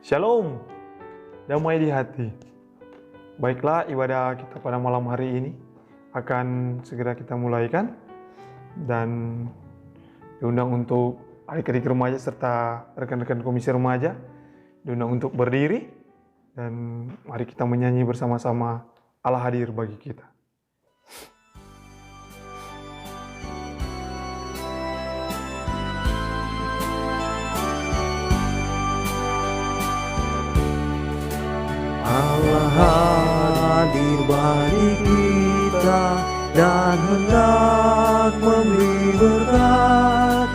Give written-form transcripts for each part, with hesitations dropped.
Shalom, damai di hati. Baiklah, ibadah kita pada malam hari ini akan segera kita mulaikan. Dan diundang untuk adik-adik remaja serta rekan-rekan komisi remaja, diundang untuk berdiri. Dan mari kita menyanyi bersama-sama, Allah hadir bagi kita. Allah hadir bagi kita dan hendak memberi berkat,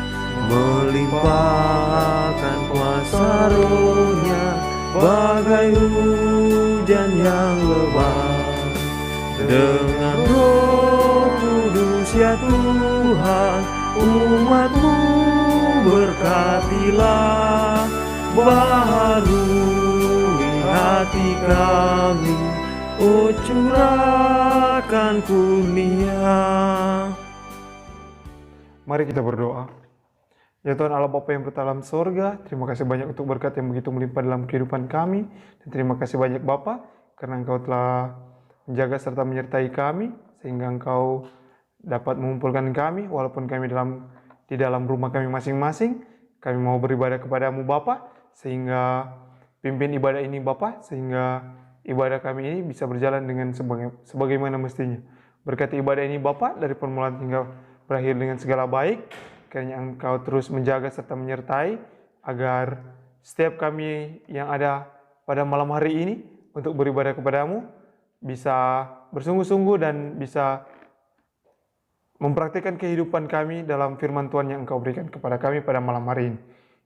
melimpahkan kuasa Roh-Nya bagai hujan yang lebat. Dengan Roh Kudus ya Tuhan, umat-Mu berkatilah, baharui hati kami, oh curahkan kurnia. Mari kita berdoa. Ya Tuhan Allah Bapa yang berada dalam sorga, terima kasih banyak untuk berkat yang begitu melimpah dalam kehidupan kami. Dan terima kasih banyak Bapa, karena Engkau telah menjaga serta menyertai kami, sehingga Engkau dapat mengumpulkan kami, walaupun kami di dalam rumah kami masing-masing. Kami mau beribadah kepadamu Bapa, sehingga pimpin ibadah ini Bapa, sehingga ibadah kami ini bisa berjalan dengan sebagaimana mestinya. Berkati ibadah ini Bapa, dari permulaan hingga berakhir dengan segala baik. Kiranya Engkau terus menjaga serta menyertai, agar setiap kami yang ada pada malam hari ini untuk beribadah kepadamu bisa bersungguh-sungguh dan bisa mempraktikkan kehidupan kami dalam firman Tuhan yang Engkau berikan kepada kami pada malam hari ini.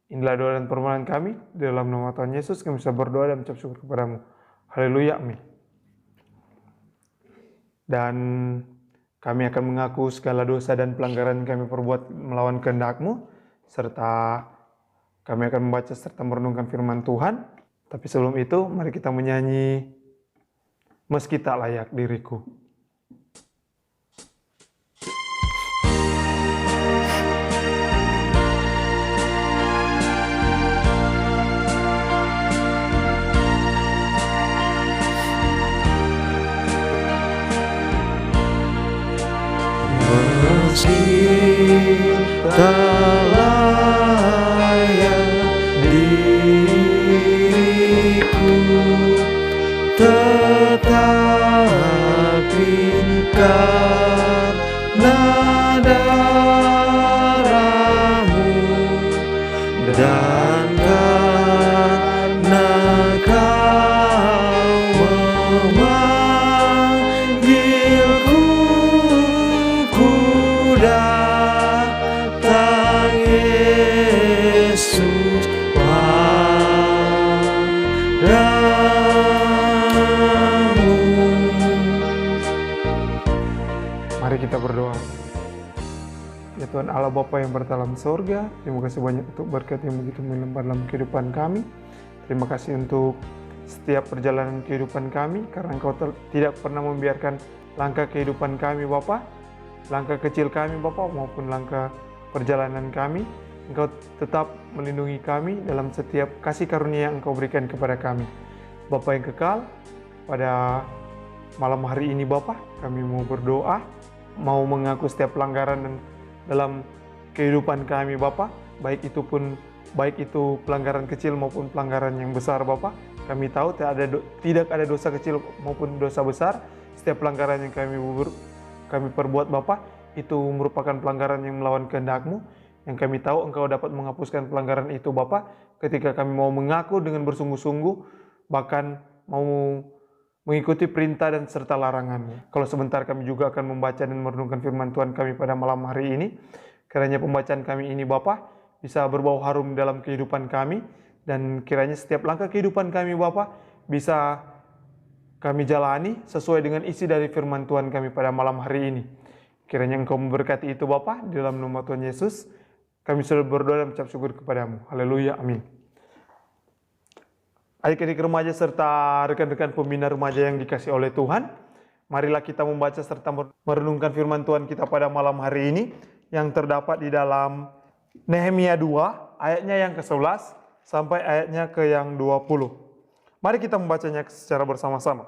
Inilah doa dan permohonan kami, di dalam nama Tuhan Yesus kami bisa berdoa dan mengucap syukur kepadamu. Haleluya, amin. Dan kami akan mengaku segala dosa dan pelanggaran kami perbuat melawan kehendak-Mu, serta kami akan membaca serta merenungkan firman Tuhan. Tapi sebelum itu, mari kita menyanyi Meski Tak Layak Diriku. Meski tak layak diriku, tetapi karena darah-Mu dan karena Kau memanggilku, datang Yesus padamu. Mari kita berdoa. Ya Tuhan Allah Bapa yang berada dalam sorga, terima kasih banyak untuk berkat yang begitu melimpah dalam kehidupan kami. Terima kasih untuk setiap perjalanan kehidupan kami, karena Engkau tidak pernah membiarkan langkah kehidupan kami Bapa, langkah kecil kami Bapa maupun langkah perjalanan kami. Engkau tetap melindungi kami dalam setiap kasih karunia yang Engkau berikan kepada kami. Bapa yang kekal, pada malam hari ini Bapa, kami mau berdoa, mau mengaku setiap pelanggaran dalam kehidupan kami Bapa, baik itu pelanggaran kecil maupun pelanggaran yang besar Bapa. Kami tahu tidak ada dosa kecil maupun dosa besar. Setiap pelanggaran yang kami perbuat Bapa, itu merupakan pelanggaran yang melawan kehendak-Mu, yang kami tahu Engkau dapat menghapuskan pelanggaran itu Bapa, ketika kami mau mengaku dengan bersungguh-sungguh, bahkan mau mengikuti perintah dan serta larangan-Mu. Kalau sebentar kami juga akan membaca dan merenungkan firman Tuhan kami pada malam hari ini, kiranya pembacaan kami ini Bapa bisa berbau harum dalam kehidupan kami, dan kiranya setiap langkah kehidupan kami Bapa bisa kami jalani sesuai dengan isi dari firman Tuhan kami pada malam hari ini. Kiranya Engkau memberkati itu Bapa, di dalam nama Tuhan Yesus kami sudah berdoa dan mengucap syukur kepadamu. Haleluya, amin. Adik-adik remaja serta rekan-rekan pembina remaja yang dikasihi oleh Tuhan, marilah kita membaca serta merenungkan firman Tuhan kita pada malam hari ini, yang terdapat di dalam Nehemia 2 ayatnya yang ke-11 sampai ayatnya ke yang 20. Mari kita membacanya secara bersama-sama.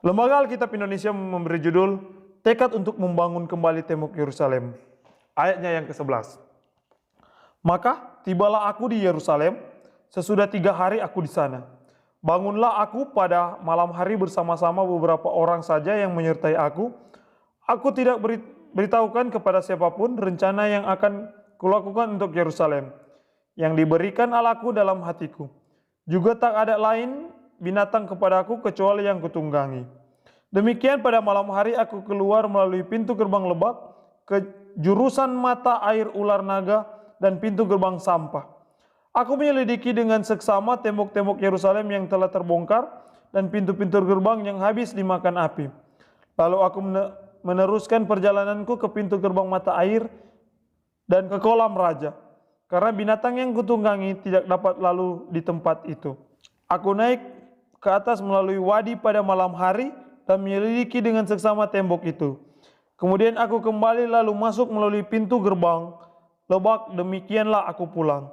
Lembaga Alkitab Indonesia memberi judul Tekad untuk Membangun Kembali Tembok Yerusalem. Ayatnya yang ke-11. Maka tibalah aku di Yerusalem, sesudah 3 hari aku di sana. Bangunlah aku pada malam hari bersama-sama beberapa orang saja yang menyertai aku. Aku tidak beritahukan kepada siapapun rencana yang akan kulakukan untuk Yerusalem, yang diberikan Allahku dalam hatiku. Juga tak ada lain binatang kepadaku kecuali yang kutunggangi. Demikian pada malam hari aku keluar melalui pintu gerbang lebak ke jurusan mata air ular naga dan pintu gerbang sampah. Aku menyelidiki dengan seksama tembok-tembok Yerusalem yang telah terbongkar dan pintu-pintu gerbang yang habis dimakan api. Lalu aku meneruskan perjalananku ke pintu gerbang mata air dan ke kolam raja, karena binatang yang kutunggangi tidak dapat lalu di tempat itu. Aku naik ke atas melalui wadi pada malam hari dan menyelidiki dengan seksama tembok itu. Kemudian aku kembali lalu masuk melalui pintu gerbang lebak, demikianlah aku pulang.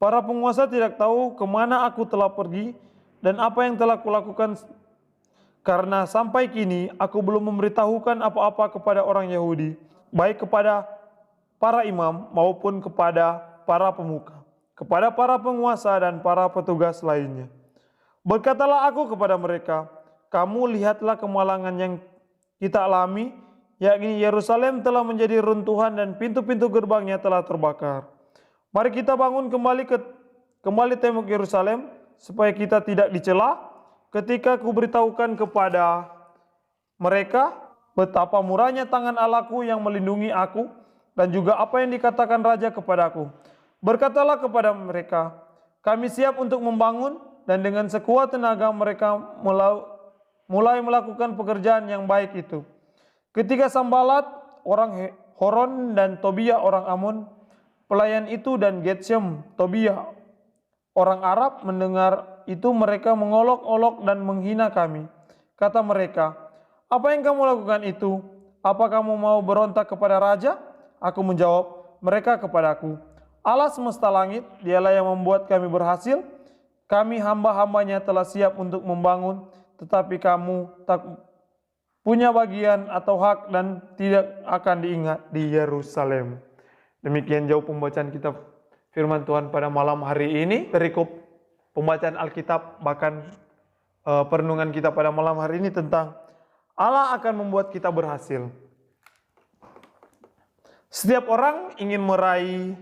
Para penguasa tidak tahu kemana aku telah pergi dan apa yang telah kulakukan, karena sampai kini aku belum memberitahukan apa-apa kepada orang Yahudi, baik kepada para imam maupun kepada para pemuka, kepada para penguasa dan para petugas lainnya. Berkatalah aku kepada mereka, kamu lihatlah kemalangan yang kita alami, yakni Yerusalem telah menjadi runtuhan dan pintu-pintu gerbangnya telah terbakar. Mari kita bangun kembali tembok Yerusalem, supaya kita tidak dicela ketika kuberitahukan kepada mereka betapa murahnya tangan Allahku yang melindungi aku, dan juga apa yang dikatakan Raja kepadaku. Berkatalah kepada mereka, kami siap untuk membangun, dan dengan sekuat tenaga mereka mulai melakukan pekerjaan yang baik itu. Ketika Sambalat orang Horon dan Tobia orang Amon, pelayan itu, dan Getsem Tobia orang Arab mendengar itu, mereka mengolok-olok dan menghina kami. Kata mereka, apa yang kamu lakukan itu? Apa kamu mau berontak kepada raja? Aku menjawab mereka kepadaku, Allah semesta langit, dialah yang membuat kami berhasil. Kami hamba-hambanya telah siap untuk membangun, tetapi kamu tak punya bagian atau hak dan tidak akan diingat di Yerusalem. Demikian jauh pembacaan kitab firman Tuhan pada malam hari ini. Perikop pembacaan Alkitab, bahkan perenungan kita pada malam hari ini tentang Allah akan membuat kita berhasil. Setiap orang ingin meraih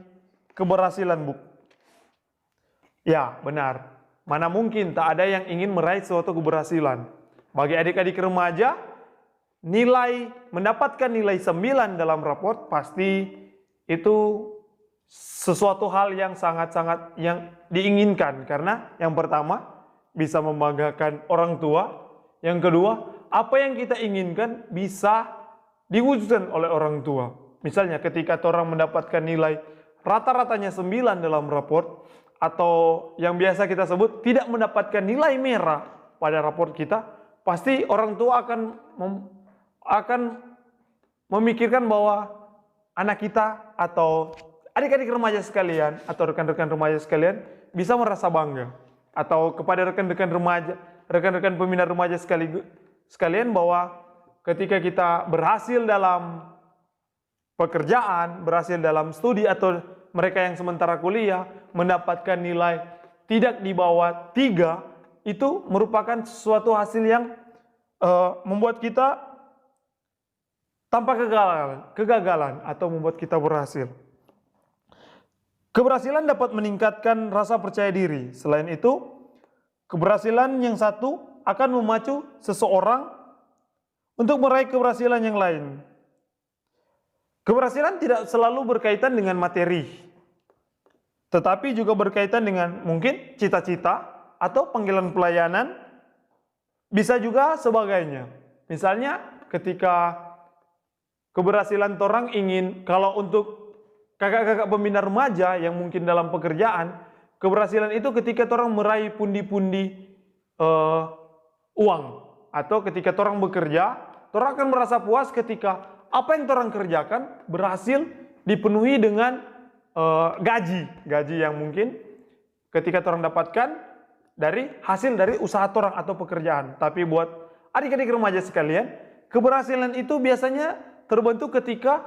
keberhasilan, Bu. Ya, benar. Mana mungkin tak ada yang ingin meraih suatu keberhasilan. Bagi adik-adik remaja, mendapatkan nilai 9 dalam raport pasti itu sesuatu hal yang sangat-sangat yang diinginkan, karena yang pertama bisa membanggakan orang tua, yang kedua apa yang kita inginkan bisa diwujudkan oleh orang tua. Misalnya ketika orang mendapatkan nilai rata-ratanya 9 dalam raport, atau yang biasa kita sebut tidak mendapatkan nilai merah pada raport kita, pasti orang tua akan memikirkan bahwa anak kita atau adik-adik remaja sekalian atau rekan-rekan remaja sekalian bisa merasa bangga, atau kepada rekan-rekan remaja, rekan-rekan pembina remaja sekalian, bahwa ketika kita berhasil dalam pekerjaan, berhasil dalam studi, atau mereka yang sementara kuliah mendapatkan nilai tidak di bawah 3, itu merupakan suatu hasil yang membuat kita tanpa kegagalan atau membuat kita berhasil. Keberhasilan dapat meningkatkan rasa percaya diri. Selain itu, keberhasilan yang satu akan memacu seseorang untuk meraih keberhasilan yang lain. Keberhasilan tidak selalu berkaitan dengan materi, tetapi juga berkaitan dengan mungkin cita-cita atau panggilan pelayanan, bisa juga sebagainya. Misalnya ketika keberhasilan orang ingin, kalau untuk kakak-kakak pembina remaja yang mungkin dalam pekerjaan, keberhasilan itu ketika orang meraih pundi-pundi uang, atau ketika orang bekerja, orang akan merasa puas ketika apa yang orang kerjakan berhasil dipenuhi dengan gaji yang mungkin ketika orang dapatkan dari hasil dari usaha orang atau pekerjaan. Tapi buat adik-adik remaja sekalian, keberhasilan itu biasanya terbentuk ketika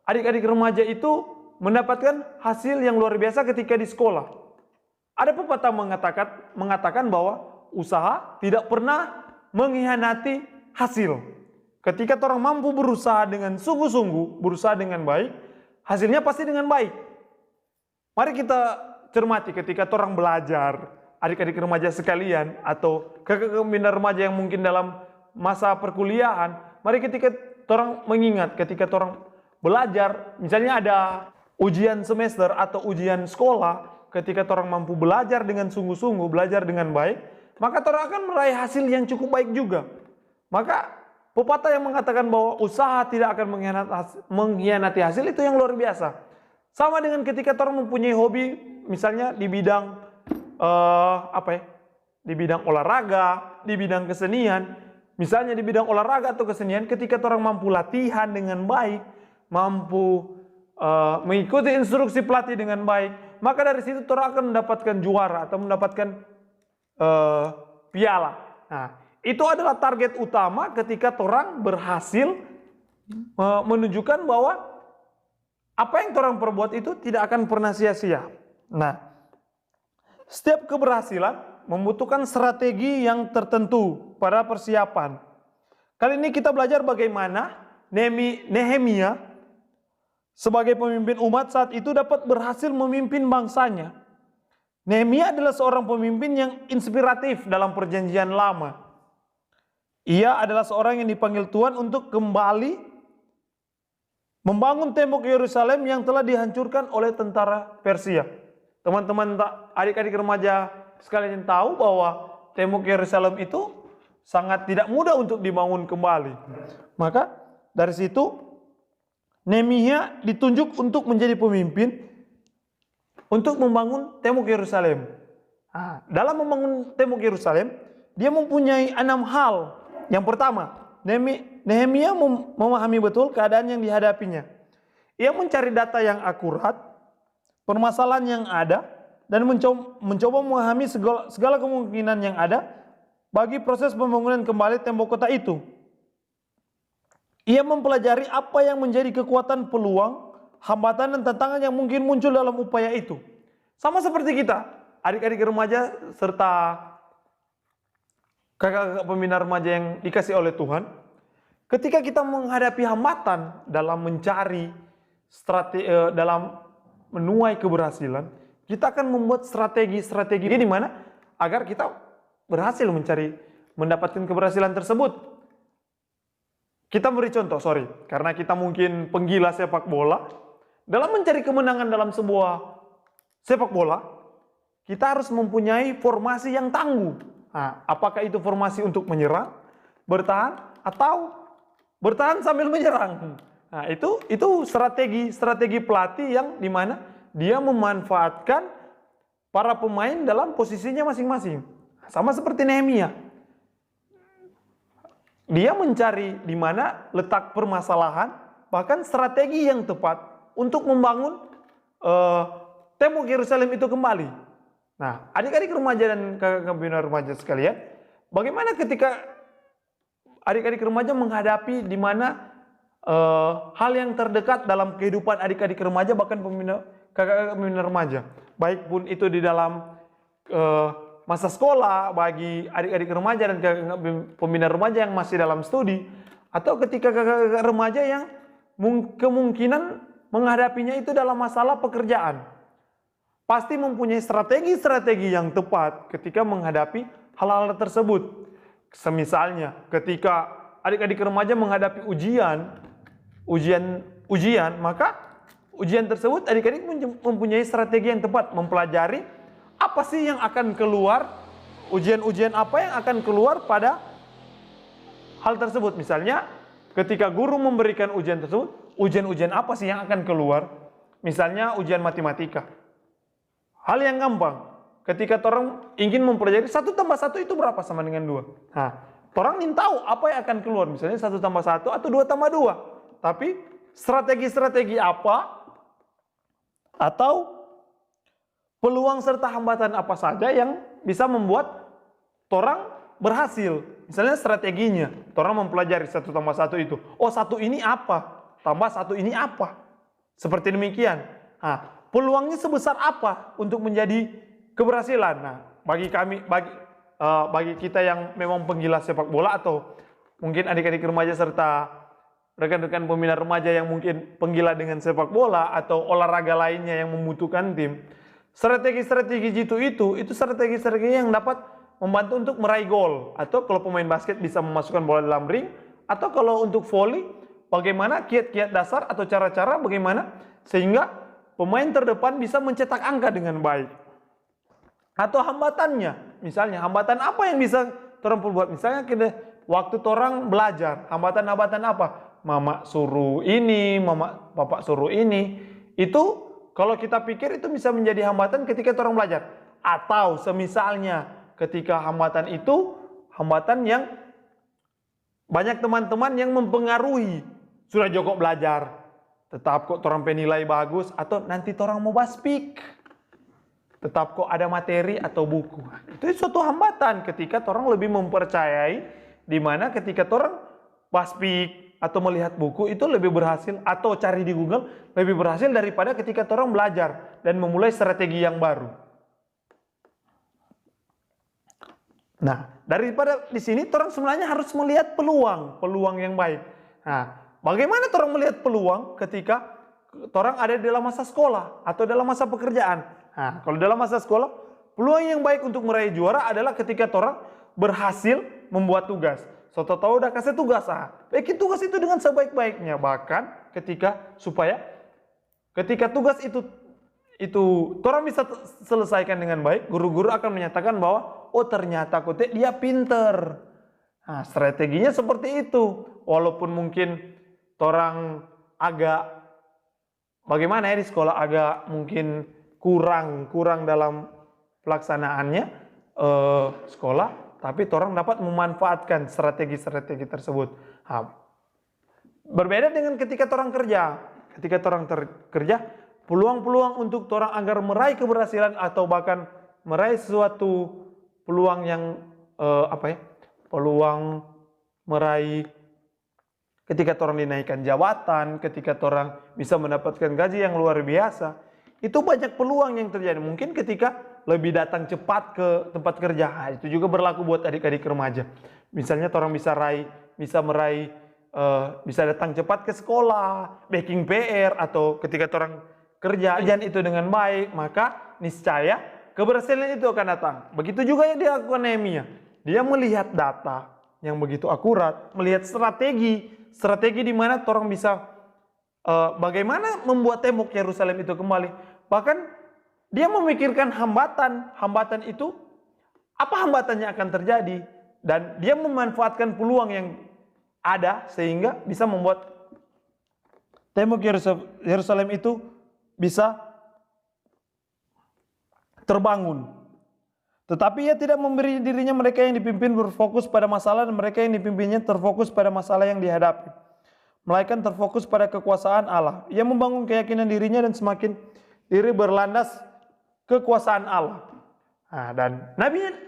adik-adik remaja itu mendapatkan hasil yang luar biasa ketika di sekolah. Ada pepatah mengatakan bahwa usaha tidak pernah mengkhianati hasil. Ketika orang mampu berusaha dengan sungguh-sungguh, berusaha dengan baik, hasilnya pasti dengan baik. Mari kita cermati ketika orang belajar, adik-adik remaja sekalian, atau kakak-kakak remaja yang mungkin dalam masa perkuliahan, mari ketika orang mengingat, ketika orang belajar, misalnya ada ujian semester atau ujian sekolah, ketika orang mampu belajar dengan sungguh-sungguh, belajar dengan baik, maka orang akan meraih hasil yang cukup baik juga. Maka pepatah yang mengatakan bahwa usaha tidak akan mengkhianati hasil itu yang luar biasa. Sama dengan ketika orang mempunyai hobi, misalnya di bidang di bidang olahraga, di bidang kesenian. Misalnya di bidang olahraga atau kesenian, ketika orang mampu latihan dengan baik, mampu mengikuti instruksi pelatih dengan baik, maka dari situ orang akan mendapatkan juara atau mendapatkan piala. Nah, itu adalah target utama ketika orang berhasil menunjukkan bahwa apa yang orang perbuat itu tidak akan pernah sia-sia. Nah, setiap keberhasilan membutuhkan strategi yang tertentu pada persiapan. Kali ini kita belajar bagaimana Nehemia sebagai pemimpin umat saat itu dapat berhasil memimpin bangsanya. Nehemia adalah seorang pemimpin yang inspiratif dalam perjanjian lama. Ia adalah seorang yang dipanggil Tuhan untuk kembali membangun tembok Yerusalem yang telah dihancurkan oleh tentara Persia. Teman-teman, adik-adik remaja sekalian tahu bahwa tembok Yerusalem itu sangat tidak mudah untuk dibangun kembali. Maka dari situ Nehemia ditunjuk untuk menjadi pemimpin untuk membangun tembok Yerusalem. Nah, dalam membangun tembok Yerusalem, dia mempunyai 6 hal. Yang pertama, Nehemia memahami betul keadaan yang dihadapinya. Ia mencari data yang akurat, permasalahan yang ada, dan mencoba memahami segala kemungkinan yang ada bagi proses pembangunan kembali tembok kota itu. Ia mempelajari apa yang menjadi kekuatan, peluang, hambatan, dan tantangan yang mungkin muncul dalam upaya itu. Sama seperti kita, adik-adik remaja serta kakak-kakak pembina remaja yang dikasih oleh Tuhan, ketika kita menghadapi hambatan dalam mencari dalam menuai keberhasilan, kita akan membuat strategi di mana agar kita berhasil mendapatkan keberhasilan tersebut. Kita beri contoh, karena kita mungkin penggila sepak bola, dalam mencari kemenangan dalam sebuah sepak bola, kita harus mempunyai formasi yang tangguh. Nah, apakah itu formasi untuk menyerang, bertahan, atau bertahan sambil menyerang? Nah, itu strategi pelatih yang dimana dia memanfaatkan para pemain dalam posisinya masing-masing. Sama seperti Nehemia. Dia mencari di mana letak permasalahan, bahkan strategi yang tepat untuk membangun tembok Yerusalem itu kembali. Nah, adik-adik remaja dan kakak pembina remaja sekalian, bagaimana ketika adik-adik remaja menghadapi di mana hal yang terdekat dalam kehidupan adik-adik remaja, bahkan kakak pembina remaja, baik pun itu di dalam masa sekolah bagi adik-adik remaja dan kakak pembina remaja yang masih dalam studi, atau ketika kakak remaja yang kemungkinan menghadapinya itu dalam masalah pekerjaan, pasti mempunyai strategi yang tepat ketika menghadapi hal-hal tersebut. Semisalnya ketika adik-adik remaja menghadapi ujian, maka ujian tersebut adik-adik mempunyai strategi yang tepat, mempelajari apa sih yang akan keluar, ujian-ujian apa yang akan keluar pada hal tersebut. Misalnya ketika guru memberikan ujian tersebut, ujian-ujian apa sih yang akan keluar? Misalnya ujian matematika, hal yang gampang. Ketika orang ingin mempelajari 1 tambah 1 itu berapa sama dengan 2. Nah, orang ingin tahu apa yang akan keluar. Misalnya 1 tambah 1 atau 2 tambah 2. Tapi strategi-strategi apa atau peluang serta hambatan apa saja yang bisa membuat orang berhasil. Misalnya strateginya, orang mempelajari 1+1 itu. Oh, 1 ini apa? Tambah 1 ini apa? Seperti demikian. Nah, peluangnya sebesar apa untuk menjadi keberhasilan? Nah, bagi kita yang memang penggila sepak bola atau mungkin adik-adik remaja serta rekan-rekan pembina remaja yang mungkin penggila dengan sepak bola atau olahraga lainnya yang membutuhkan tim, strategi-strategi jitu itu strategi-strategi yang dapat membantu untuk meraih gol. Atau kalau pemain basket bisa memasukkan bola dalam ring, atau kalau untuk volley, bagaimana kiat-kiat dasar atau cara-cara bagaimana sehingga pemain terdepan bisa mencetak angka dengan baik. Atau hambatannya, misalnya hambatan apa yang bisa orang buat? Misalnya waktu orang belajar, hambatan-hambatan apa? Mama suruh ini, bapak suruh ini. Itu kalau kita pikir itu bisa menjadi hambatan ketika orang belajar. Atau semisalnya ketika hambatan itu hambatan yang banyak teman-teman yang mempengaruhi. Sudah joko belajar, tetap kok orang penilai bagus, atau nanti orang mau baspik, tetap kok ada materi atau buku. Itu suatu hambatan ketika orang lebih mempercayai, di mana ketika orang baspik atau melihat buku itu lebih berhasil, atau cari di Google lebih berhasil daripada ketika orang belajar dan memulai strategi yang baru. Nah, daripada di sini orang sebenarnya harus melihat peluang yang baik. Nah, bagaimana orang melihat peluang ketika orang ada dalam masa sekolah atau dalam masa pekerjaan? Nah, kalau dalam masa sekolah, peluang yang baik untuk meraih juara adalah ketika orang berhasil membuat tugas. Soto tahu udah kasih tugas, bikin tugas itu dengan sebaik-baiknya. Bahkan ketika tugas itu orang bisa selesaikan dengan baik, guru-guru akan menyatakan bahwa oh ternyata dia pinter. Nah, strateginya seperti itu. Walaupun mungkin orang agak bagaimana ya di sekolah agak mungkin kurang dalam pelaksanaannya sekolah, tapi orang dapat memanfaatkan strategi-strategi tersebut. Nah, berbeda dengan ketika orang kerja. Ketika orang kerja, peluang-peluang untuk orang agar meraih keberhasilan atau bahkan meraih sesuatu peluang yang peluang meraih ketika orang dinaikkan jabatan, ketika orang bisa mendapatkan gaji yang luar biasa. Itu banyak peluang yang terjadi. Mungkin ketika lebih datang cepat ke tempat kerja, itu juga berlaku buat adik-adik remaja. Misalnya orang bisa datang cepat ke sekolah, baking PR, atau ketika orang kerjaan itu dengan baik, maka niscaya keberhasilan itu akan datang. Begitu juga yang dilakukan Nehemia. Dia melihat data yang begitu akurat, melihat strategi di mana orang bisa bagaimana membuat tembok Yerusalem itu kembali. Bahkan dia memikirkan hambatan itu, apa hambatannya akan terjadi, dan dia memanfaatkan peluang yang ada sehingga bisa membuat tembok Yerusalem itu bisa terbangun. Tetapi ia tidak memberi dirinya mereka yang dipimpin berfokus pada masalah, dan mereka yang dipimpinnya terfokus pada masalah yang dihadapi, melainkan terfokus pada kekuasaan Allah. Ia membangun keyakinan dirinya dan semakin diri berlandas kekuasaan Allah. Nah, dan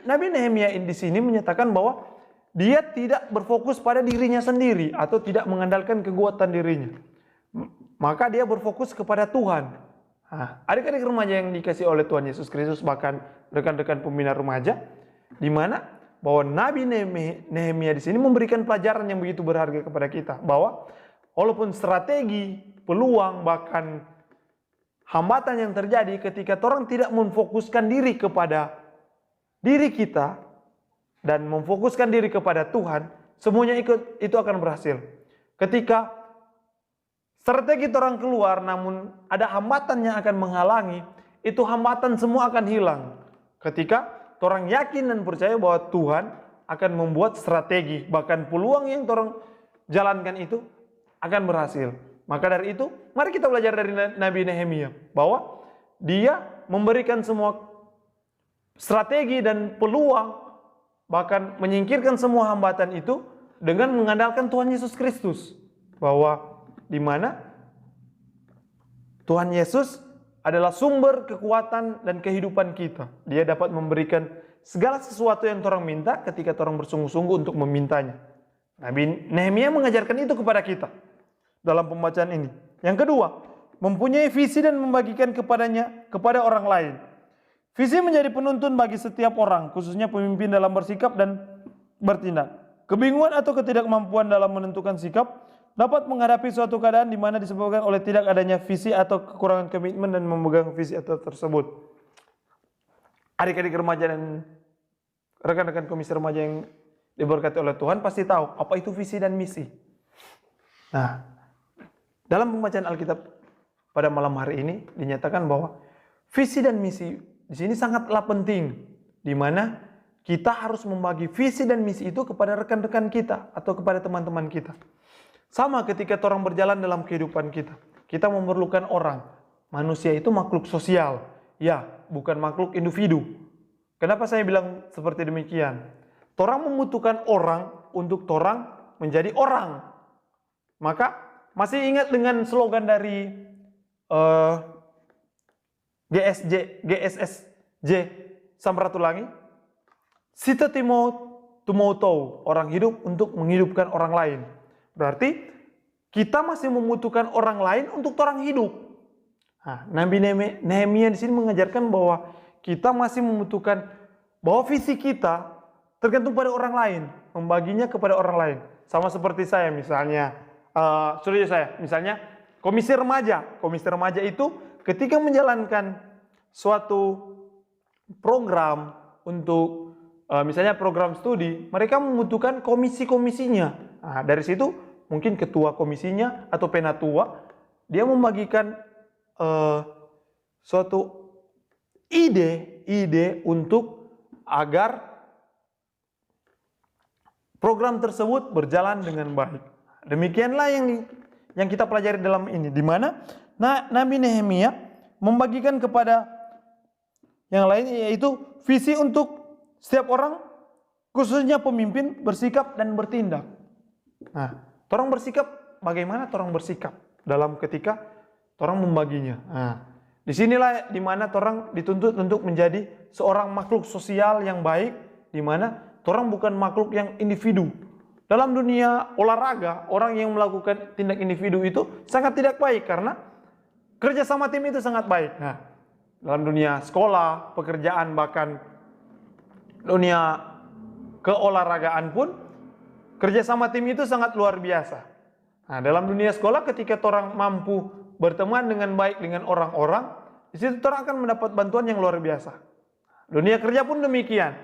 Nabi Nehemia di sini menyatakan bahwa dia tidak berfokus pada dirinya sendiri atau tidak mengandalkan kekuatan dirinya. Maka dia berfokus kepada Tuhan. Nah, adik-adik remaja yang dikasih oleh Tuhan Yesus Kristus, bahkan rekan-rekan pembina remaja, di mana bahwa Nabi Nehemia di sini memberikan pelajaran yang begitu berharga kepada kita, bahwa walaupun strategi, peluang, bahkan hambatan yang terjadi ketika orang tidak memfokuskan diri kepada diri kita dan memfokuskan diri kepada Tuhan, semuanya itu akan berhasil. Ketika strategi orang keluar namun ada hambatan yang akan menghalangi, itu hambatan semua akan hilang. Ketika orang yakin dan percaya bahwa Tuhan akan membuat strategi, bahkan peluang yang orang jalankan itu akan berhasil. Maka dari itu, mari kita belajar dari Nabi Nehemia bahwa dia memberikan semua strategi dan peluang, bahkan menyingkirkan semua hambatan itu dengan mengandalkan Tuhan Yesus Kristus. Bahwa di mana Tuhan Yesus adalah sumber kekuatan dan kehidupan kita. Dia dapat memberikan segala sesuatu yang orang minta ketika orang bersungguh-sungguh untuk memintanya. Nabi Nehemia mengajarkan itu kepada kita dalam pembacaan ini. Yang kedua, mempunyai visi dan membagikan kepada orang lain. Visi menjadi penuntun bagi setiap orang, khususnya pemimpin dalam bersikap dan bertindak. Kebingungan atau ketidakmampuan dalam menentukan sikap dapat menghadapi suatu keadaan di mana disebabkan oleh tidak adanya visi atau kekurangan komitmen dan memegang visi atau tersebut. Adik-adik remaja dan rekan-rekan komisi remaja yang diberkati oleh Tuhan pasti tahu apa itu visi dan misi. Nah, dalam pembacaan Alkitab pada malam hari ini dinyatakan bahwa visi dan misi di sini sangatlah penting, di mana kita harus membagi visi dan misi itu kepada rekan-rekan kita atau kepada teman-teman kita. Sama ketika orang berjalan dalam kehidupan kita. Kita memerlukan orang. Manusia itu makhluk sosial. Ya, bukan makhluk individu. Kenapa saya bilang seperti demikian? Orang membutuhkan orang untuk orang menjadi orang. Maka masih ingat dengan slogan dari GSSJ Samratulangi? Sita Timoto, orang hidup untuk menghidupkan orang lain. Berarti kita masih membutuhkan orang lain untuk orang hidup. Nah, Nabi Nehemia di sini mengajarkan bahwa kita masih membutuhkan bahwa visi kita tergantung pada orang lain, membaginya kepada orang lain. Sama seperti saya misalnya, misalnya komisi remaja. Komisi remaja itu ketika menjalankan suatu program untuk misalnya program studi, mereka membutuhkan komisi-komisinya. Nah, dari situ mungkin ketua komisinya atau penatua dia membagikan suatu ide untuk agar program tersebut berjalan dengan baik. Demikianlah yang kita pelajari dalam ini, di mana Nabi Nehemia membagikan kepada yang lain, yaitu visi untuk setiap orang, khususnya pemimpin, bersikap dan bertindak. Nah, orang bersikap, bagaimana orang bersikap dalam ketika orang membaginya. Nah, disinilah dimana orang dituntut untuk menjadi seorang makhluk sosial yang baik, dimana orang bukan makhluk yang individu. Dalam dunia olahraga, orang yang melakukan tindak individu itu sangat tidak baik karena kerja sama tim itu sangat baik. Nah, dalam dunia sekolah, pekerjaan, bahkan dunia keolahragaan pun kerja sama tim itu sangat luar biasa. Nah, dalam dunia sekolah ketika orang mampu berteman dengan baik dengan orang-orang, di situ orang akan mendapat bantuan yang luar biasa. Dunia kerja pun demikian.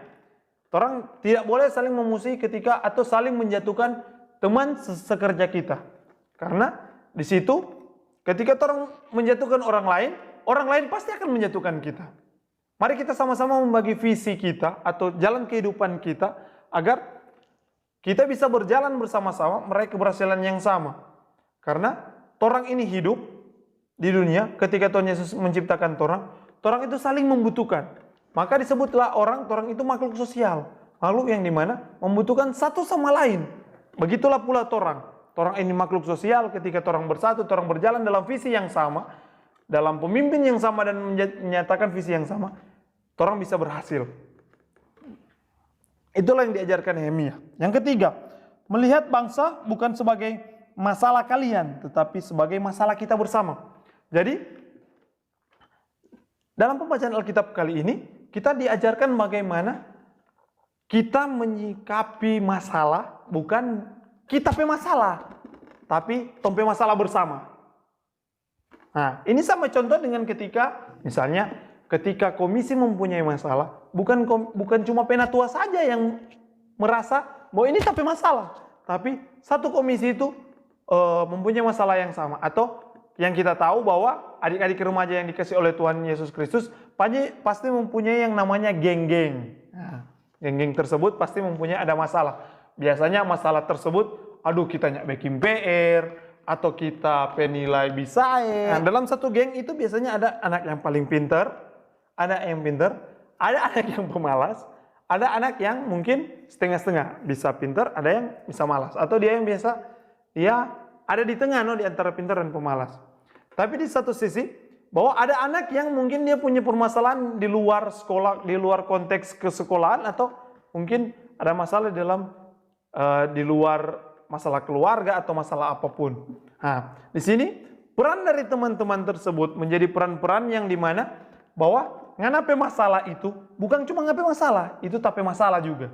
Orang tidak boleh saling memusuhi ketika atau saling menjatuhkan teman sekerja kita. Karena di situ ketika orang menjatuhkan orang lain pasti akan menjatuhkan kita. Mari kita sama-sama membagi visi kita atau jalan kehidupan kita agar kita bisa berjalan bersama-sama meraih keberhasilan yang sama. Karena orang ini hidup di dunia ketika Tuhan Yesus menciptakan orang itu saling membutuhkan. Maka disebutlah orang itu makhluk sosial. Makhluk yang dimana membutuhkan satu sama lain. Begitulah pula orang ini makhluk sosial ketika orang bersatu, orang berjalan dalam visi yang sama, dalam pemimpin yang sama dan menyatakan visi yang sama, orang bisa berhasil. Itulah yang diajarkan Nehemia. Yang ketiga, melihat bangsa bukan sebagai masalah kalian, tetapi sebagai masalah kita bersama. Jadi, dalam pembacaan Alkitab kali ini, kita diajarkan bagaimana kita menyikapi masalah, bukan kita pe masalah, tapi tompe masalah bersama. Nah, ini sama contoh dengan ketika, misalnya, ketika komisi mempunyai masalah, bukan cuma penatua saja yang merasa bahwa ini tapi masalah, tapi satu komisi itu mempunyai masalah yang sama. Atau yang kita tahu bahwa adik-adik remaja yang dikasih oleh Tuhan Yesus Kristus pasti mempunyai yang namanya geng-geng. Nah, geng-geng tersebut pasti mempunyai ada masalah. Biasanya masalah tersebut, aduh kita bikin PR, atau kita penilai bisa. Nah, dalam satu geng itu biasanya ada anak yang paling pintar, ada yang pintar, ada anak yang pemalas, ada anak yang mungkin setengah-setengah, bisa pintar, ada yang bisa malas, atau dia yang biasa, dia ada di tengah di antara pintar dan pemalas. Tapi di satu sisi, bahwa ada anak yang mungkin dia punya permasalahan di luar sekolah, di luar konteks kesekolahan, atau mungkin ada masalah di luar masalah keluarga atau masalah apapun. Nah, di sini peran dari teman-teman tersebut menjadi peran-peran yang dimana bahwa nganape masalah itu bukan cuma ngape masalah, itu tapi masalah juga.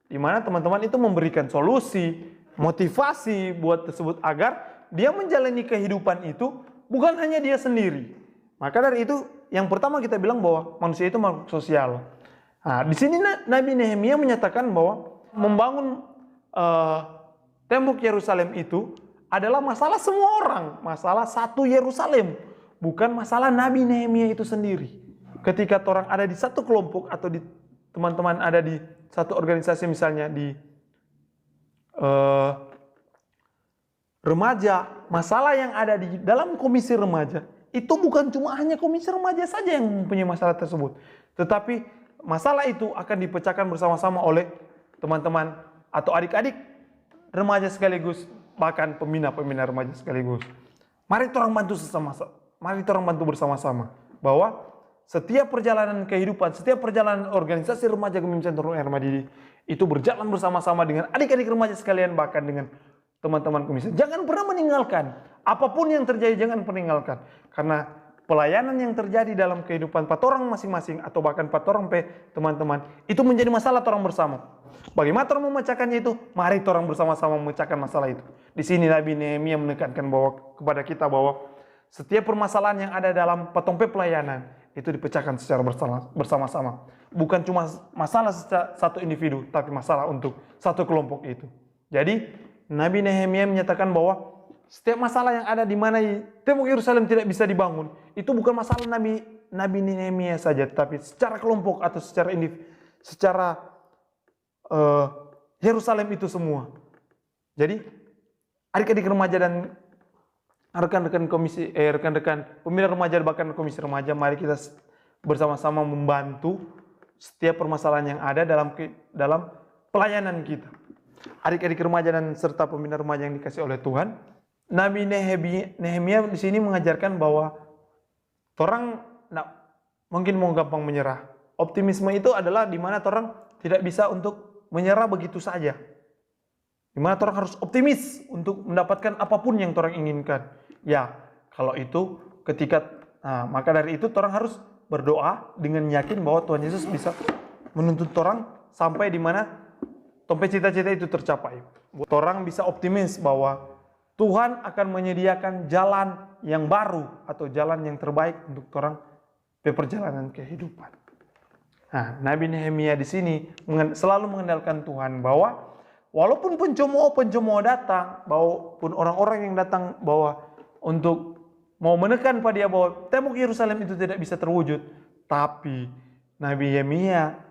Dimana teman-teman itu memberikan solusi, motivasi buat tersebut agar dia menjalani kehidupan itu bukan hanya dia sendiri. Maka dari itu yang pertama kita bilang bahwa manusia itu makhluk sosial. Nah, di sini Nabi Nehemia menyatakan bahwa membangun tembok Yerusalem itu adalah masalah semua orang, masalah satu Yerusalem, bukan masalah Nabi Nehemia itu sendiri. Ketika orang ada di satu kelompok atau di teman-teman ada di satu organisasi, misalnya di remaja, masalah yang ada di dalam komisi remaja itu bukan cuma hanya komisi remaja saja yang mempunyai masalah tersebut, tetapi masalah itu akan dipecahkan bersama-sama oleh teman-teman atau adik-adik remaja sekaligus, bahkan pembina-pembina remaja sekaligus. Mari orang bantu bersama-sama bahwa setiap perjalanan kehidupan, setiap perjalanan organisasi remaja Gemim Sentrum Hermadidi itu berjalan bersama-sama dengan adik-adik remaja sekalian, bahkan dengan teman-teman komisi. Jangan pernah meninggalkan. Apapun yang terjadi jangan meninggalkan. Karena pelayanan yang terjadi dalam kehidupan orang masing-masing atau bahkan orang teman-teman itu menjadi masalah orang bersama. Bagaimana orang memecahkannya itu? Mari orang bersama-sama memecahkan masalah itu. Di sini Nabi Nehemia menekankan kepada kita bahwa setiap permasalahan yang ada dalam patompe pelayanan itu dipecahkan secara bersama-sama. Bukan cuma masalah satu individu, tapi masalah untuk satu kelompok itu. Jadi Nabi Nehemia menyatakan bahwa setiap masalah yang ada di mana tembok Yerusalem tidak bisa dibangun, itu bukan masalah Nabi Nehemia saja, tapi secara kelompok atau secara Yerusalem itu semua. Jadi adik-adik remaja dan rekan-rekan pembina remaja bahkan komisi remaja, mari kita bersama-sama membantu setiap permasalahan yang ada dalam pelayanan kita. Adik-adik remaja dan serta pembina remaja yang dikasih oleh Tuhan, Nabi Nehemia di sini mengajarkan bahwa orang mungkin mau gampang menyerah. Optimisme itu adalah di mana orang tidak bisa untuk menyerah begitu saja. Di mana orang harus optimis untuk mendapatkan apapun yang orang inginkan. Ya, kalau itu maka dari itu orang harus berdoa dengan yakin bahwa Tuhan Yesus bisa menuntut orang sampai di mana sampai cita-cita itu tercapai. Orang bisa optimis bahwa Tuhan akan menyediakan jalan yang baru atau jalan yang terbaik untuk orang perjalanan kehidupan. Nah, Nabi Nehemia di sini selalu mengandalkan Tuhan bahwa walaupun pencemooh datang, walaupun orang-orang yang datang bahwa untuk mau menekan pada dia bahwa tembok Yerusalem itu tidak bisa terwujud, tapi Nabi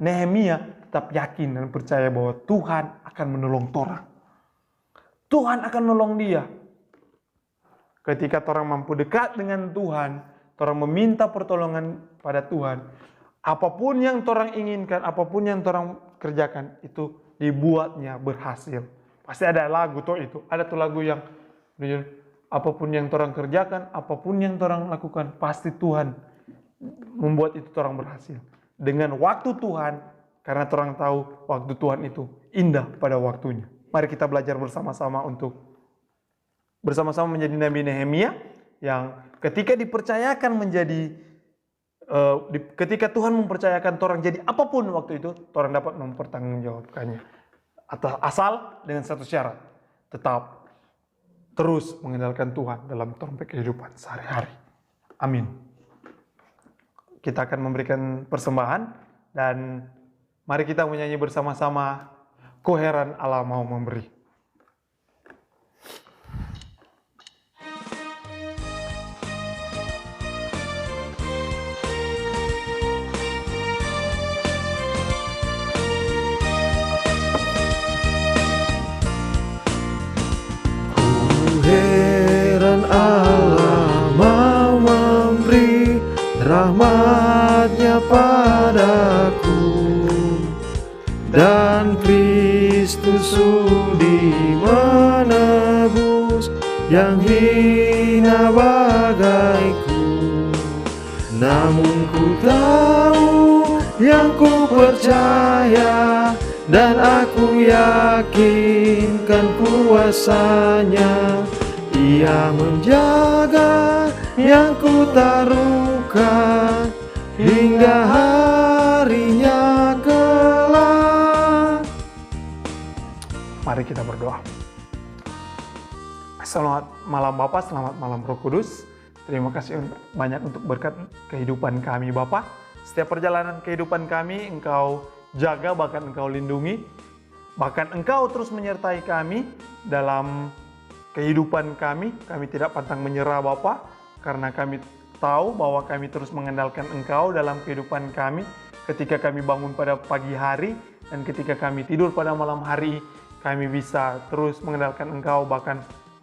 Nehemia tetap yakin dan percaya bahwa Tuhan akan menolong orang. Tuhan akan menolong dia. Ketika orang mampu dekat dengan Tuhan, orang meminta pertolongan pada Tuhan, apapun yang orang inginkan, apapun yang orang kerjakan, itu dibuatnya berhasil. Pasti ada lagu itu. Ada lagu yang apapun yang orang kerjakan, apapun yang orang lakukan, pasti Tuhan membuat itu orang berhasil. Dengan waktu Tuhan, karena orang tahu waktu Tuhan itu indah pada waktunya. Mari kita belajar bersama-sama untuk bersama-sama menjadi Nabi Nehemia yang ketika dipercayakan ketika Tuhan mempercayakan orang jadi apapun waktu itu, orang dapat mempertanggungjawabkannya. Atau asal dengan satu syarat, tetap terus mengandalkan Tuhan dalam kehidupan sehari-hari. Amin. Kita akan memberikan persembahan dan mari kita menyanyi bersama-sama Koheran Allah Mau Memberi. Koheran Allah mau memberi rahmat-Nya padaku, dan Kristus sudi menebus yang hina bagaiku. namun ku tahu yang ku percaya, dan aku yakinkan kuasanya. Ia menjaga yang ku taruhkan hingga harinya kelak. Mari kita berdoa. Selamat malam Bapak, selamat malam Roh Kudus. Terima kasih banyak untuk berkat kehidupan kami Bapak. Setiap perjalanan kehidupan kami Engkau jaga, bahkan Engkau lindungi. Bahkan Engkau terus menyertai kami dalam kehidupan kami. Kami tidak pantang menyerah Bapak, karena kami tahu bahwa kami terus mengandalkan Engkau dalam kehidupan kami. Ketika kami bangun pada pagi hari dan ketika kami tidur pada malam hari, kami bisa terus mengandalkan Engkau, bahkan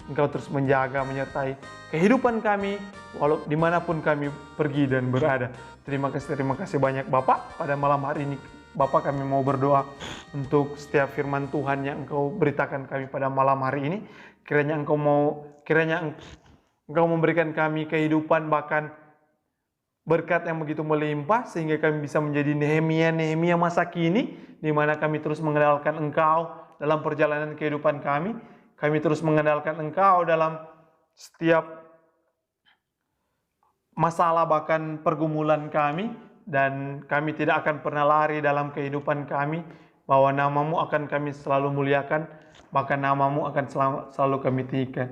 Engkau terus menjaga, menyertai kehidupan kami, walau dimanapun kami pergi dan berada. Terima kasih banyak Bapak. Pada malam hari ini Bapak, kami mau berdoa untuk setiap firman Tuhan yang Engkau beritakan kami pada malam hari ini. Kiranya Engkau memberikan kami kehidupan, bahkan berkat yang begitu melimpah, sehingga kami bisa menjadi Nehemia masa kini, di mana kami terus mengandalkan Engkau dalam perjalanan kehidupan kami. Kami terus mengandalkan Engkau dalam setiap masalah, bahkan pergumulan kami. Dan kami tidak akan pernah lari dalam kehidupan kami, bahwa nama-Mu akan kami selalu muliakan, bahkan nama-Mu akan selalu kami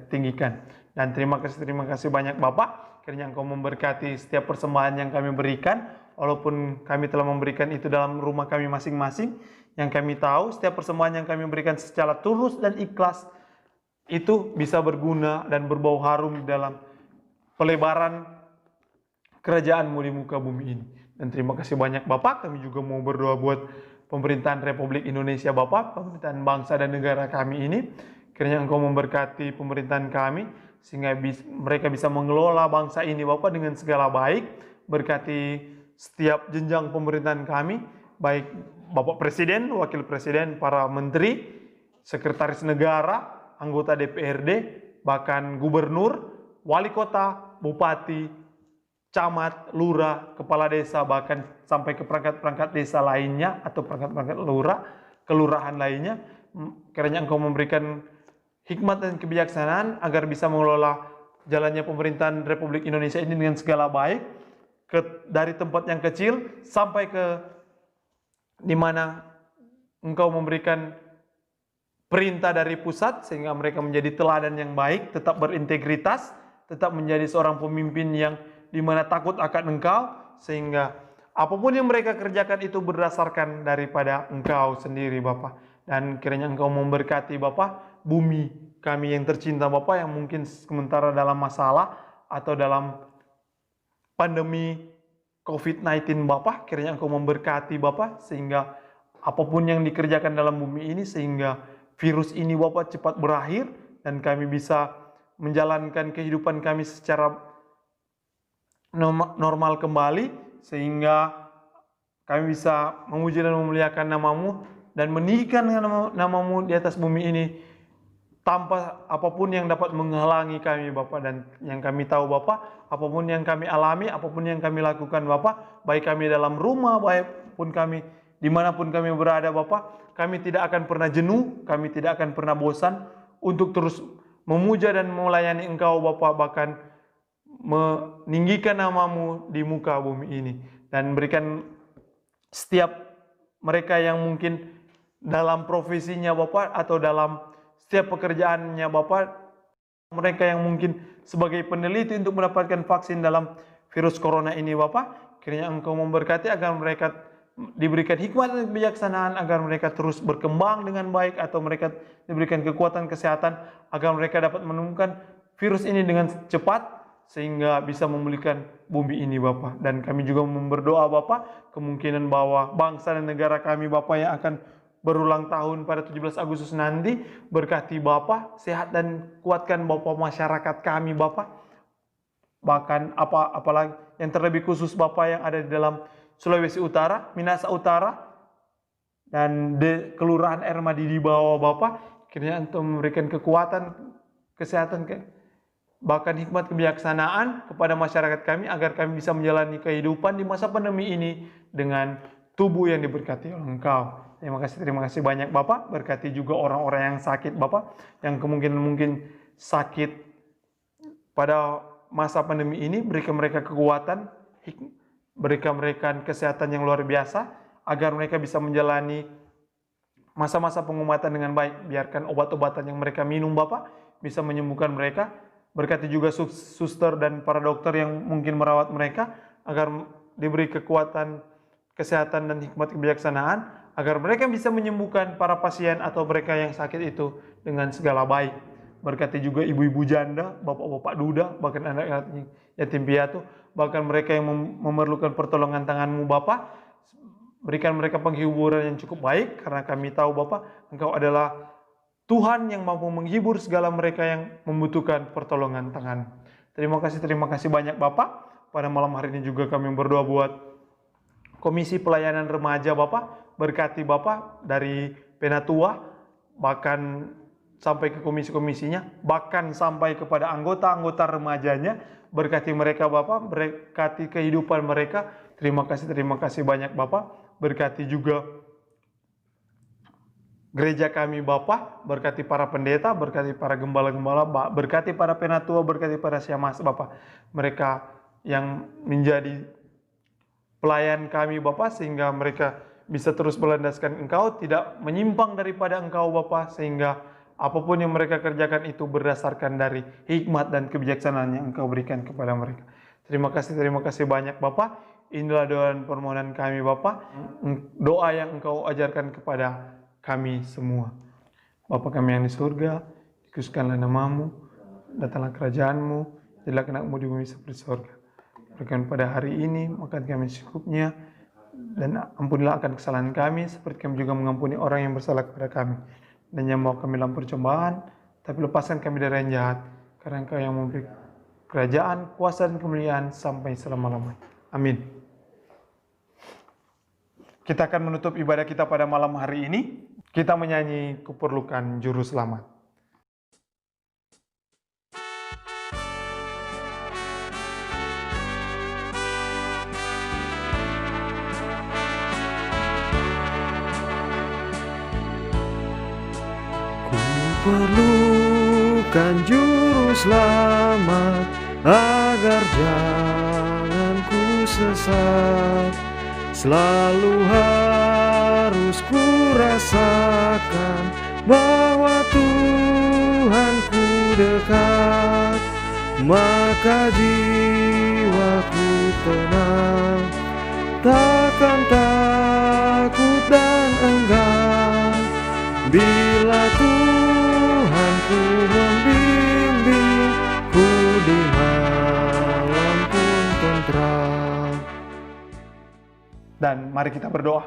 tinggikan. Dan terima kasih banyak Bapak. Kiranya Engkau memberkati setiap persembahan yang kami berikan, walaupun kami telah memberikan itu dalam rumah kami masing-masing. Yang kami tahu setiap persembahan yang kami berikan secara tulus dan ikhlas, itu bisa berguna dan berbau harum dalam pelebaran kerajaan-Mu di muka bumi ini. Dan terima kasih banyak Bapak. Kami juga mau berdoa buat pemerintahan Republik Indonesia Bapak, pemerintahan bangsa dan negara kami ini. Kiranya Engkau memberkati pemerintahan kami, sehingga mereka bisa mengelola bangsa ini Bapak dengan segala baik. Berkati setiap jenjang pemerintahan kami, baik Bapak Presiden, Wakil Presiden, para Menteri, Sekretaris Negara, anggota DPRD, bahkan Gubernur, Wali Kota, Bupati, Camat, Lurah, Kepala Desa, bahkan sampai ke perangkat-perangkat desa lainnya atau perangkat-perangkat lurah, kelurahan lainnya. Kiranya Engkau memberikan hikmat dan kebijaksanaan agar bisa mengelola jalannya pemerintahan Republik Indonesia ini dengan segala baik, dari tempat yang kecil sampai ke di mana Engkau memberikan perintah dari pusat, sehingga mereka menjadi teladan yang baik, tetap berintegritas, tetap menjadi seorang pemimpin yang dimana takut akan Engkau, sehingga apapun yang mereka kerjakan itu berdasarkan daripada Engkau sendiri Bapak. Dan kiranya Engkau memberkati Bapak bumi kami yang tercinta Bapak, yang mungkin sementara dalam masalah atau dalam pandemi COVID-19 Bapak. Kiranya Engkau memberkati Bapak, sehingga apapun yang dikerjakan dalam bumi ini, sehingga virus ini Bapak cepat berakhir dan kami bisa menjalankan kehidupan kami secara normal kembali, sehingga kami bisa memuji dan memuliakan nama-Mu dan meninggikan nama-Mu di atas bumi ini tanpa apapun yang dapat menghalangi kami Bapak. Dan yang kami tahu Bapak, apapun yang kami alami, apapun yang kami lakukan Bapak, baik kami dalam rumah, baik pun kami dimanapun kami berada Bapak, kami tidak akan pernah jenuh, kami tidak akan pernah bosan untuk terus memuja dan melayani Engkau Bapak, bahkan meninggikan nama-Mu di muka bumi ini. Dan berikan setiap mereka yang mungkin dalam profesinya Bapak, atau dalam setiap pekerjaannya Bapak, mereka yang mungkin sebagai peneliti untuk mendapatkan vaksin dalam virus corona ini Bapak, kiranya Engkau memberkati agar mereka diberikan hikmat dan kebijaksanaan, agar mereka terus berkembang dengan baik, atau mereka diberikan kekuatan kesehatan agar mereka dapat menemukan virus ini dengan cepat, sehingga bisa memulihkan bumi ini Bapak. Dan kami juga berdoa Bapak, kemungkinan bahwa bangsa dan negara kami Bapak yang akan berulang tahun pada 17 Agustus nanti, berkati Bapak, sehat dan kuatkan Bapak masyarakat kami Bapak. Bahkan apalagi yang terlebih khusus Bapak yang ada di dalam Sulawesi Utara, Minahasa Utara, dan Kelurahan Ermadi di bawah Bapak, kiranya untuk memberikan kekuatan, kesehatan bahkan hikmat kebijaksanaan kepada masyarakat kami agar kami bisa menjalani kehidupan di masa pandemi ini dengan tubuh yang diberkati oleh Engkau. Terima kasih banyak Bapak. Berkati juga orang-orang yang sakit Bapak, yang kemungkinan mungkin sakit pada masa pandemi ini. Berikan mereka kekuatan, berikan mereka kesehatan yang luar biasa, agar mereka bisa menjalani masa-masa pengobatan dengan baik. Biarkan obat-obatan yang mereka minum Bapak bisa menyembuhkan mereka. Berkati juga suster dan para dokter yang mungkin merawat mereka, agar diberi kekuatan, kesehatan dan hikmat kebijaksanaan, agar mereka bisa menyembuhkan para pasien atau mereka yang sakit itu dengan segala baik. Berkati juga ibu-ibu janda, bapak-bapak duda, bahkan anak-anak yatim piatu, bahkan mereka yang memerlukan pertolongan tangan-Mu Bapa. Berikan mereka penghiburan yang cukup baik, karena kami tahu Bapa, Engkau adalah Tuhan yang mampu menghibur segala mereka yang membutuhkan pertolongan tangan. Terima kasih banyak Bapa. Pada malam hari ini juga kami berdoa buat Komisi Pelayanan Remaja Bapak. Berkati Bapak dari Penatua, bahkan sampai ke komisi-komisinya, bahkan sampai kepada anggota-anggota remajanya. Berkati mereka Bapak, berkati kehidupan mereka. Terima kasih banyak Bapak. Berkati juga gereja kami Bapak, berkati para pendeta, berkati para gembala-gembala, berkati para penatua, berkati para syamah Bapak. Mereka yang menjadi pelayan kami Bapak, sehingga mereka bisa terus melandaskan Engkau, tidak menyimpang daripada Engkau Bapak, sehingga apapun yang mereka kerjakan itu berdasarkan dari hikmat dan kebijaksanaan yang Engkau berikan kepada mereka. Terima kasih banyak Bapak. Inilah doa dan permohonan kami Bapak, doa yang Engkau ajarkan kepada kami semua. Bapa kami yang di surga, dikuduskanlah nama-Mu, datanglah kerajaan-Mu, jadilah kehendak-Mu di bumi seperti surga. Berikan pada hari ini makan kami secukupnya, dan ampunilah akan kesalahan kami, seperti kami juga mengampuni orang yang bersalah kepada kami. Dan jangan bawa kami dalam percobaan, tapi lepaskan kami dari yang jahat, karena Engkau yang memberi kerajaan, kuasa dan kemuliaan sampai selama-lamanya. Amin. Kita akan menutup ibadah kita pada malam hari ini. Kita menyanyi Kuperlukan Juru Selamat. Kuperlukan juru selamat, agar jalanku sesat. Selalu harus ku rasakan bahwa Tuhanku dekat, maka jiwaku tenang, takkan takut dan enggan, bila Tuhanku membimbingku di malam pun tentram. Dan mari kita berdoa.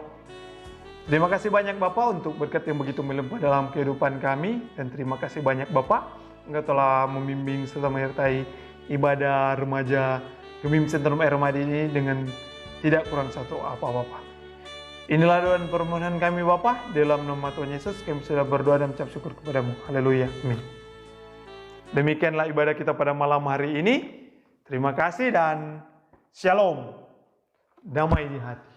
Terima kasih banyak Bapak untuk berkat yang begitu melimpah dalam kehidupan kami. Dan terima kasih banyak Bapak, Engkau telah membimbing serta menyertai ibadah remaja Gemim Sentrum Ermadi ini dengan tidak kurang satu apa-apa. Inilah doa dan permohonan kami Bapak, dalam nama Tuhan Yesus kami sudah berdoa dan mengucap syukur kepadamu. Haleluya. Amin. Demikianlah ibadah kita pada malam hari ini. Terima kasih dan shalom. Damai di hati.